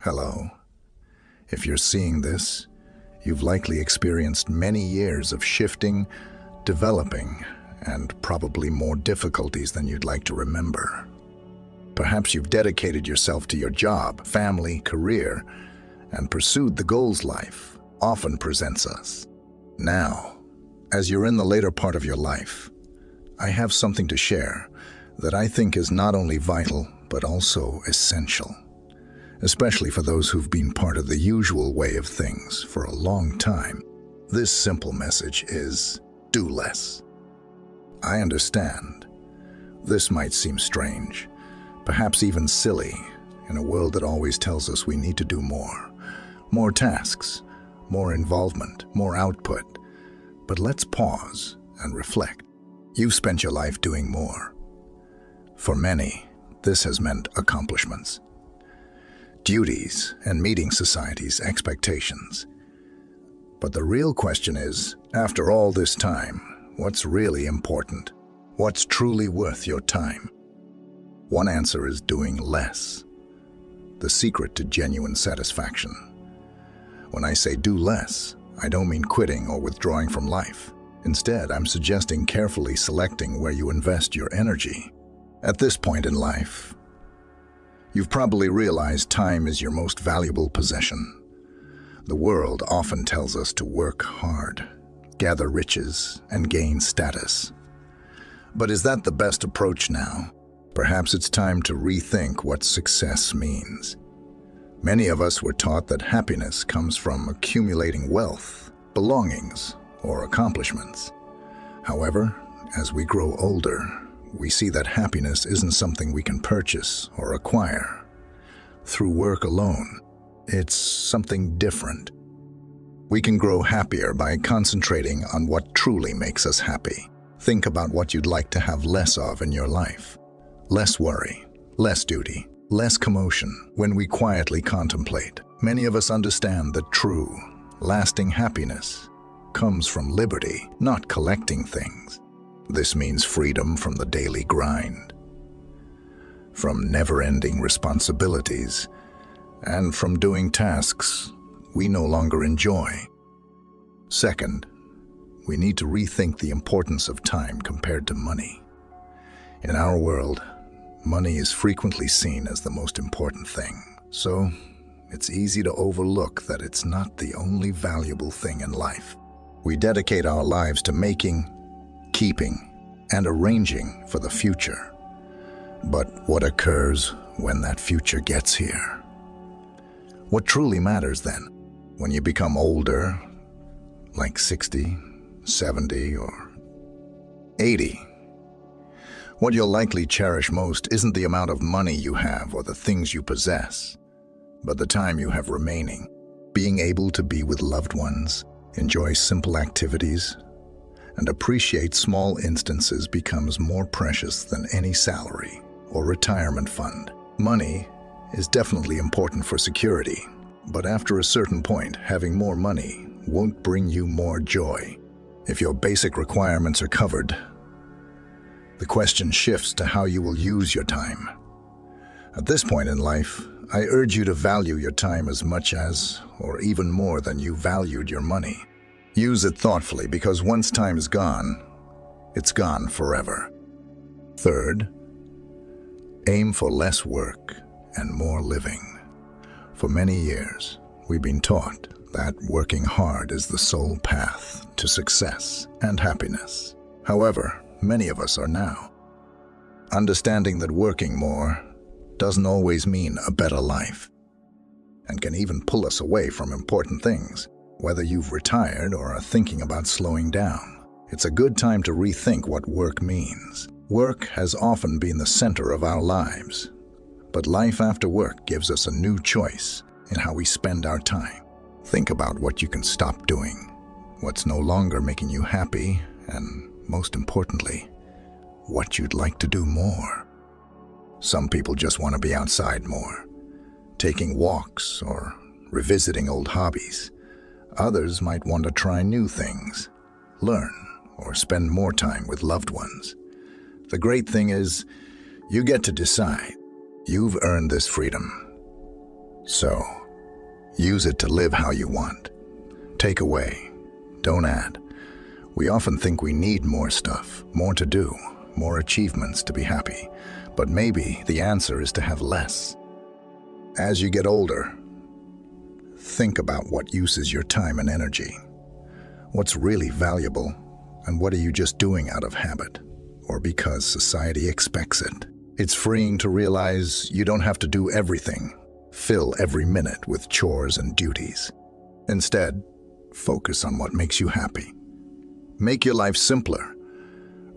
Hello. If you're seeing this, you've likely experienced many years of shifting, developing, and probably more difficulties than you'd like to remember. Perhaps you've dedicated yourself to your job, family, career, and pursued the goals life often presents us. Now, as you're in the later part of your life, I have something to share that I think is not only vital, but also essential, especially for those who've been part of the usual way of things for a long time. This simple message is, do less. I understand. This might seem strange, perhaps even silly, in a world that always tells us we need to do more. More tasks, more involvement, more output. But let's pause and reflect. You've spent your life doing more. For many, this has meant accomplishments, duties, and meeting society's expectations. But the real question is, after all this time, what's really important? What's truly worth your time? One answer is doing less. The secret to genuine satisfaction. When I say do less, I don't mean quitting or withdrawing from life. Instead, I'm suggesting carefully selecting where you invest your energy. At this point in life, you've probably realized time is your most valuable possession. The world often tells us to work hard, gather riches, and gain status. But is that the best approach now? Perhaps it's time to rethink what success means. Many of us were taught that happiness comes from accumulating wealth, belongings, or accomplishments. However, as we grow older, we see that happiness isn't something we can purchase or acquire through work alone. It's something different. We can grow happier by concentrating on what truly makes us happy. Think about what you'd like to have less of in your life. Less worry, less duty, less commotion. When we quietly contemplate, many of us understand that true, lasting happiness comes from liberty, not collecting things. This means freedom from the daily grind, from never-ending responsibilities, and from doing tasks we no longer enjoy. Second, we need to rethink the importance of time compared to money. In our world, money is frequently seen as the most important thing, so it's easy to overlook that it's not the only valuable thing in life. We dedicate our lives to making, keeping, and arranging for the future. But what occurs when that future gets here? What truly matters then? When you become older, like 60, 70, or 80, what you'll likely cherish most isn't the amount of money you have or the things you possess, but the time you have remaining. Being able to be with loved ones, enjoy simple activities, and appreciate small instances becomes more precious than any salary or retirement fund. Money is definitely important for security, but after a certain point, having more money won't bring you more joy. If your basic requirements are covered, the question shifts to how you will use your time. At this point in life, I urge you to value your time as much as, or even more than you valued your money. Use it thoughtfully, because once time is gone, it's gone forever. Third, aim for less work and more living. For many years, we've been taught that working hard is the sole path to success and happiness. However, many of us are now understanding that working more doesn't always mean a better life, and can even pull us away from important things. Whether you've retired or are thinking about slowing down, it's a good time to rethink what work means. Work has often been the center of our lives, but life after work gives us a new choice in how we spend our time. Think about what you can stop doing, what's no longer making you happy, and most importantly, what you'd like to do more. Some people just want to be outside more, taking walks or revisiting old hobbies. Others might want to try new things, learn, or spend more time with loved ones. The great thing is, you get to decide. You've earned this freedom. So, use it to live how you want. Take away, don't add. We often think we need more stuff, more to do, more achievements to be happy. But maybe the answer is to have less. As you get older, think about what uses your time and energy. What's really valuable, and what are you just doing out of habit, or because society expects it? It's freeing to realize you don't have to do everything, fill every minute with chores and duties. Instead, focus on what makes you happy. Make your life simpler.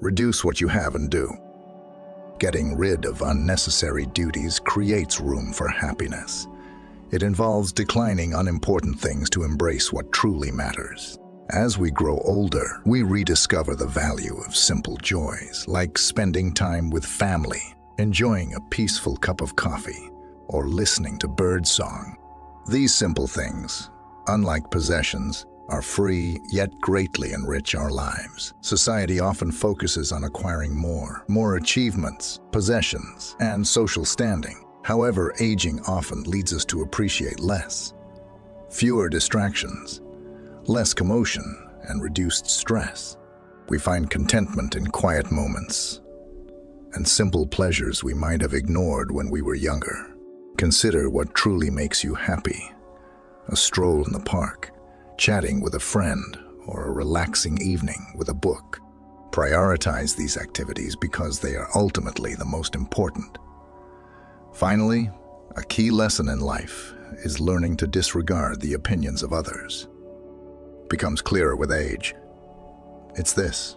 Reduce what you have and do. Getting rid of unnecessary duties creates room for happiness. It involves declining unimportant things to embrace what truly matters. As we grow older, we rediscover the value of simple joys, like spending time with family, enjoying a peaceful cup of coffee, or listening to birdsong. These simple things, unlike possessions, are free yet greatly enrich our lives. Society often focuses on acquiring more achievements, possessions, and social standing. However, aging often leads us to appreciate less. Fewer distractions, less commotion, and reduced stress. We find contentment in quiet moments and simple pleasures we might have ignored when we were younger. Consider what truly makes you happy. A stroll in the park, chatting with a friend, or a relaxing evening with a book. Prioritize these activities because they are ultimately the most important. Finally, a key lesson in life is learning to disregard the opinions of others. Becomes clearer with age. It's this: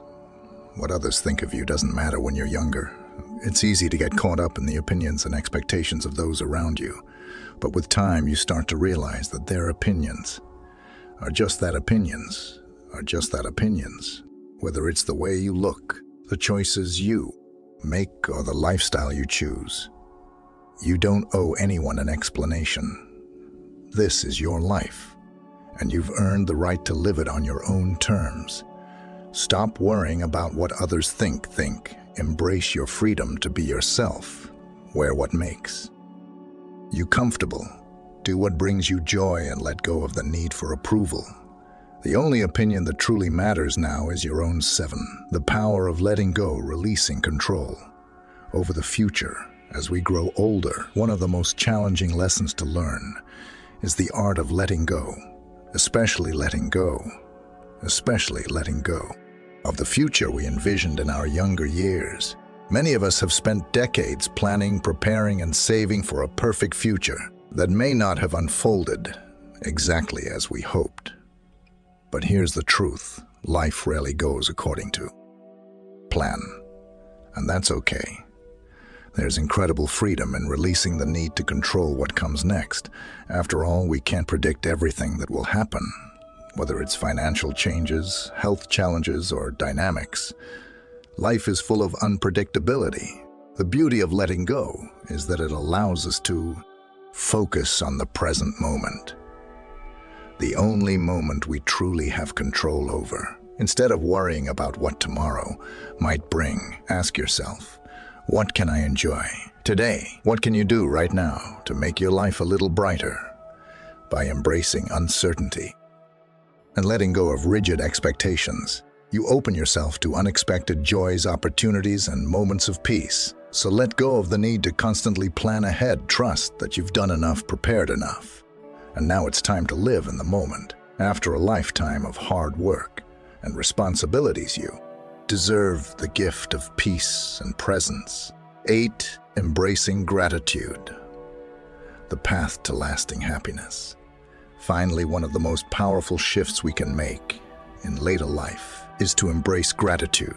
what others think of you doesn't matter when you're younger. It's easy to get caught up in the opinions and expectations of those around you, but with time you start to realize that their opinions are just that opinions, whether it's the way you look, the choices you make, or the lifestyle you choose. You don't owe anyone an explanation. This is your life, and you've earned the right to live it on your own terms. Stop worrying about what others think. Embrace your freedom to be yourself. Wear what makes you comfortable. Do what brings you joy and let go of the need for approval. The only opinion that truly matters now is your own. 7. The power of letting go, releasing control over the future. As we grow older, one of the most challenging lessons to learn is the art of letting go, especially letting go of the future we envisioned in our younger years. Many of us have spent decades planning, preparing, and saving for a perfect future that may not have unfolded exactly as we hoped. But here's the truth: life rarely goes according to plan, and that's okay. There's incredible freedom in releasing the need to control what comes next. After all, we can't predict everything that will happen, whether it's financial changes, health challenges, or dynamics. Life is full of unpredictability. The beauty of letting go is that it allows us to focus on the present moment, the only moment we truly have control over. Instead of worrying about what tomorrow might bring, ask yourself, what can I enjoy today? What can you do right now to make your life a little brighter? By embracing uncertainty and letting go of rigid expectations, you open yourself to unexpected joys, opportunities, and moments of peace. So let go of the need to constantly plan ahead. Trust that you've done enough, prepared enough. And now it's time to live in the moment. After a lifetime of hard work and responsibilities, you deserve the gift of peace and presence. 8. Embracing gratitude, the path to lasting happiness. Finally, one of the most powerful shifts we can make in later life is to embrace gratitude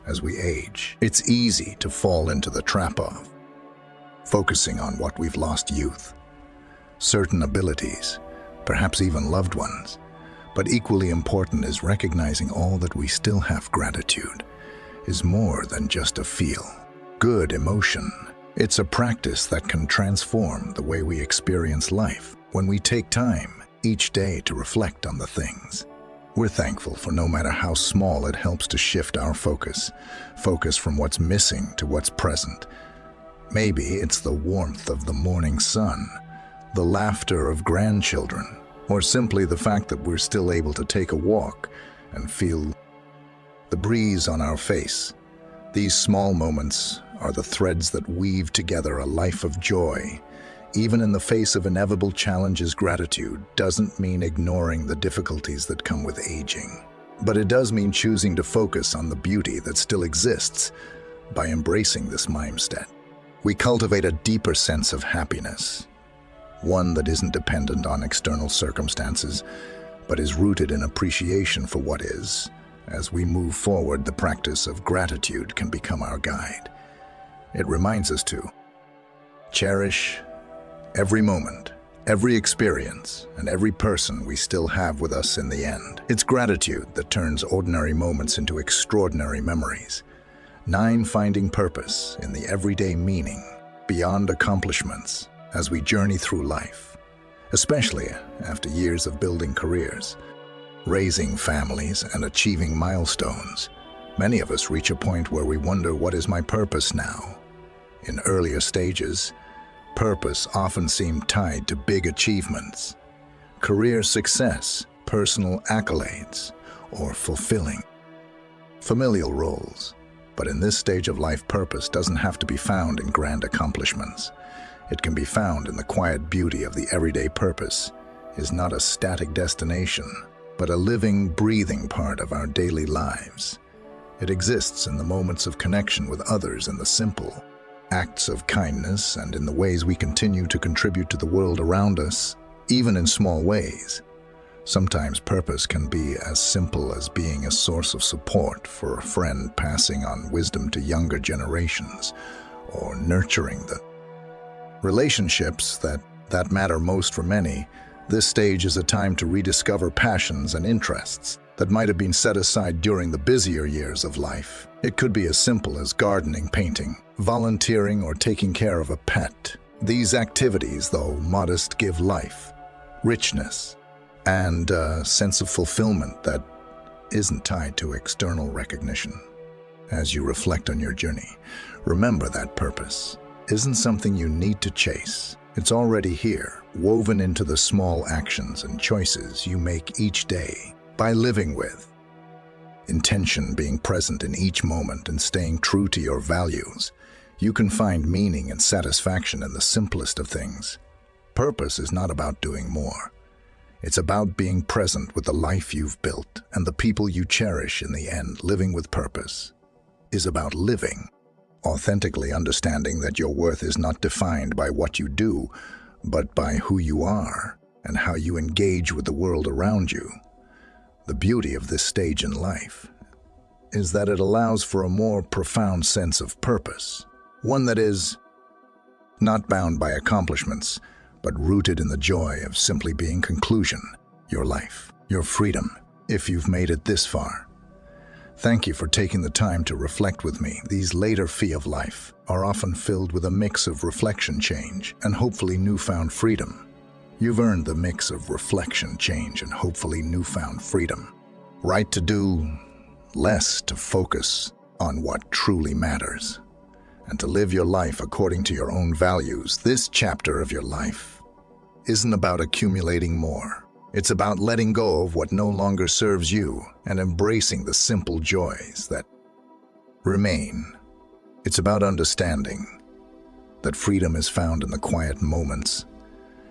as we age. It's easy to fall into the trap of focusing on what we've lost: youth, certain abilities, perhaps even loved ones. But equally important is recognizing all that we still have. Gratitude is more than just a feel-good emotion. It's a practice that can transform the way we experience life. When we take time each day to reflect on the things we're thankful for, no matter how small, it helps to shift our focus from what's missing to what's present. Maybe it's the warmth of the morning sun, the laughter of grandchildren, or simply the fact that we're still able to take a walk and feel the breeze on our face. These small moments are the threads that weave together a life of joy. Even in the face of inevitable challenges, gratitude doesn't mean ignoring the difficulties that come with aging. But it does mean choosing to focus on the beauty that still exists by embracing this mindset. We cultivate a deeper sense of happiness, one that isn't dependent on external circumstances, but is rooted in appreciation for what is. As we move forward, the practice of gratitude can become our guide. It reminds us to cherish every moment, every experience, and every person we still have with us in the end. It's gratitude that turns ordinary moments into extraordinary memories. 9. Finding purpose in the everyday meaning beyond accomplishments as we journey through life, especially after years of building careers, raising families, and achieving milestones. Many of us reach a point where we wonder, what is my purpose now? In earlier stages, purpose often seemed tied to big achievements, career success, personal accolades, or fulfilling familial roles. But in this stage of life, purpose doesn't have to be found in grand accomplishments. It can be found in the quiet beauty of the everyday. Purpose is not a static destination, but a living, breathing part of our daily lives. It exists in the moments of connection with others, in the simple acts of kindness, and in the ways we continue to contribute to the world around us, even in small ways. Sometimes purpose can be as simple as being a source of support for a friend, passing on wisdom to younger generations, or nurturing the relationships that matter most for many. This stage is a time to rediscover passions and interests that might have been set aside during the busier years of life. It could be as simple as gardening, painting, volunteering, or taking care of a pet. These activities, though modest, give life richness and a sense of fulfillment that isn't tied to external recognition. As you reflect on your journey, remember that purpose isn't something you need to chase. It's already here, woven into the small actions and choices you make each day. By living with intention, being present in each moment, and staying true to your values, you can find meaning and satisfaction in the simplest of things. Purpose is not about doing more. It's about being present with the life you've built and the people you cherish. In the end, living with purpose is about living authentically, understanding that your worth is not defined by what you do, but by who you are and how you engage with the world around you. The beauty of this stage in life is that it allows for a more profound sense of purpose, one that is not bound by accomplishments, but rooted in the joy of simply being. Conclusion: your life, your freedom. If you've made it this far, thank you for taking the time to reflect with me. These later feet of life are often filled with a mix of reflection, change, and hopefully newfound freedom. You've earned the mix of reflection, change, and hopefully newfound freedom. Right to do less, to focus on what truly matters, and to live your life according to your own values. This chapter of your life isn't about accumulating more. It's about letting go of what no longer serves you and embracing the simple joys that remain. It's about understanding that freedom is found in the quiet moments,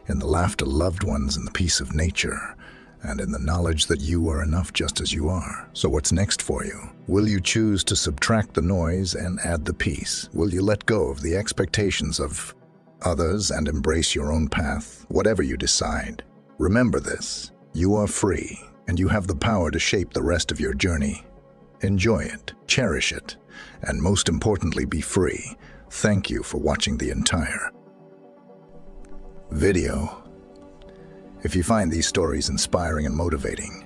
in the laughter of loved ones, in the peace of nature, and in the knowledge that you are enough just as you are. So what's next for you? Will you choose to subtract the noise and add the peace? Will you let go of the expectations of others and embrace your own path? Whatever you decide, remember this: you are free, and you have the power to shape the rest of your journey. Enjoy it, cherish it, and most importantly, be free. Thank you for watching the entire video. If you find these stories inspiring and motivating,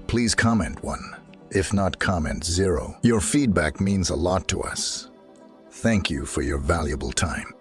please comment 1. If not, comment 0. Your feedback means a lot to us. Thank you for your valuable time.